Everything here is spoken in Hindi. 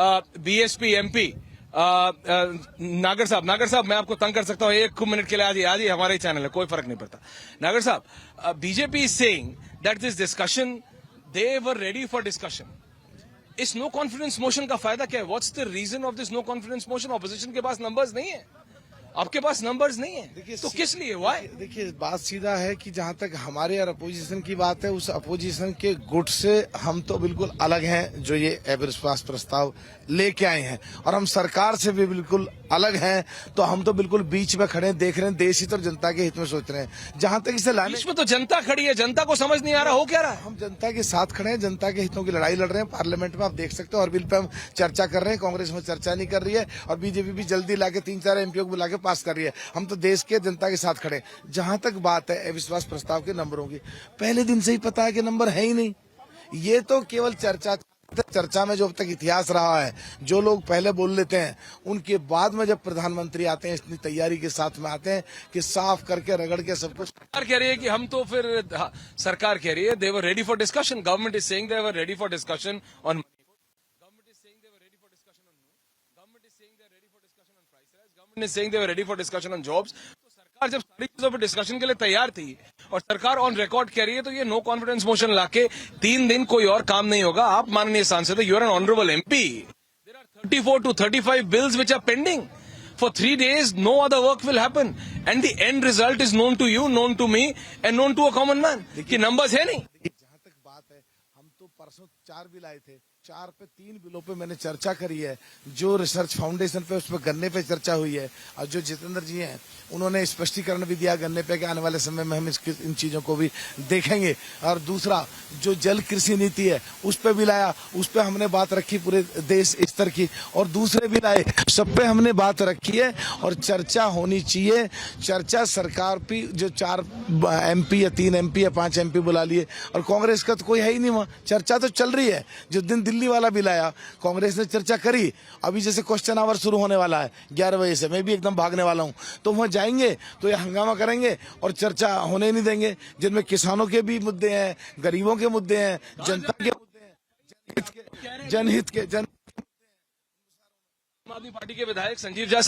बीएसपी एमपी नागर साहब मैं आपको तंग कर सकता हूं 1 मिनट के लिए, आज ही हमारे चैनल है, कोई फर्क नहीं पड़ता। नागर साहब, BJP is saying that this discussion they were ready for discussion. इस नो कॉन्फिडेंस मोशन का फायदा क्या है? What's the reason of this no confidence motion? Opposition के पास नंबर्स नहीं है, आपके पास नंबर्स नहीं है, तो किस लिए? वाई? देखिए, बात सीधा है कि जहां तक हमारे और अपोजिशन की बात है, उस अपोजिशन के गुट से हम तो बिल्कुल अलग हैं जो ये अविश्वास प्रस्ताव लेके आए हैं, और हम सरकार से भी बिल्कुल अलग हैं। तो हम तो बिल्कुल बीच में खड़े देख रहे हैं, देश हित और जनता के हित में सोच रहे हैं। जहां तक इसे लाने बीच में तो जनता खड़ी है, जनता को समझ नहीं आ रहा हो क्या रहा है। हम जनता के साथ खड़े हैं, जनता के हितों की लड़ाई लड़ रहे हैं। पार्लियामेंट में आप देख सकते हो, और बिल पे हम चर्चा कर रहे हैं, कांग्रेस में चर्चा नहीं कर रही है, और बीजेपी भी जल्दी लाके 3-4 एमपीओ को बुला के पास कर रही है। हम तो देश के जनता के साथ खड़े। जहां तक बात है अविश्वास प्रस्ताव के नंबरों की, पहले दिन से ही पता है कि नंबर है ही नहीं। ये तो केवल चर्चा में जो अब तक इतिहास रहा है, जो लोग पहले बोल लेते हैं, उनके बाद में जब प्रधानमंत्री आते हैं इतनी तैयारी के साथ में आते हैं कि साफ करके रगड़ के सब कुछ। सरकार कह रही है कि हम तो फिर सरकार कह रही है they were ready for discussion. Government is saying they were ready for discussion on, government is saying they were ready for discussion on, government is saying they are ready for discussion on price rise, government is saying they were ready for discussion on jobs. तो सरकार जब सारी चीजों पर डिस्कशन के लिए तैयार थी और सरकार ऑन रिकॉर्ड कह रही है, तो ये नो कॉन्फिडेंस मोशन लाके 3 दिन कोई और काम नहीं होगा। आप माननीय सांसद, you are an honourable MP, there are 34 to 35 bills which are pending. For 3 days, no other work will happen, and the end result is known to you, known to me, and known to a common man. कि numbers है नहीं। जहां तक बात है, हम तो परसों 4 बिल आए थे, 4 पे 3 बिलों पे मैंने चर्चा करी है। जो रिसर्च फाउंडेशन पे उसमें गन्ने पे चर्चा हुई है, और जो जितेंद्र जी हैं उन्होंने स्पष्टीकरण भी दिया गन्ने पे कि आने वाले समय में हम इन चीजों को भी देखेंगे। और दूसरा, जो जल कृषि नीति है उस पे भी लाया, उस पे हमने बात रखी पूरे देश स्तर की, और दूसरे भी लाए, सब पे हमने बात रखी है। और चर्चा होनी चाहिए। चर्चा सरकार भी, जो 4 एमपी या 3 एमपी या 5 एमपी बुला लिए, और कांग्रेस का तो कोई है ही नहीं वहां। चर्चा तो चल रही है। जिस दिन दिल्ली वाला बिल आया, कांग्रेस ने चर्चा करी। अभी जैसे क्वेश्चन आवर शुरू होने वाला है 11 बजे से, मैं भी एकदम भागने वाला हूं, तो वहां जाएंगे तो ये हंगामा करेंगे और चर्चा होने नहीं देंगे, जिनमें किसानों के भी मुद्दे हैं, गरीबों के मुद्दे हैं, जनता के मुद्दे हैं, जनहित के। आम आदमी पार्टी के विधायक संजीव झा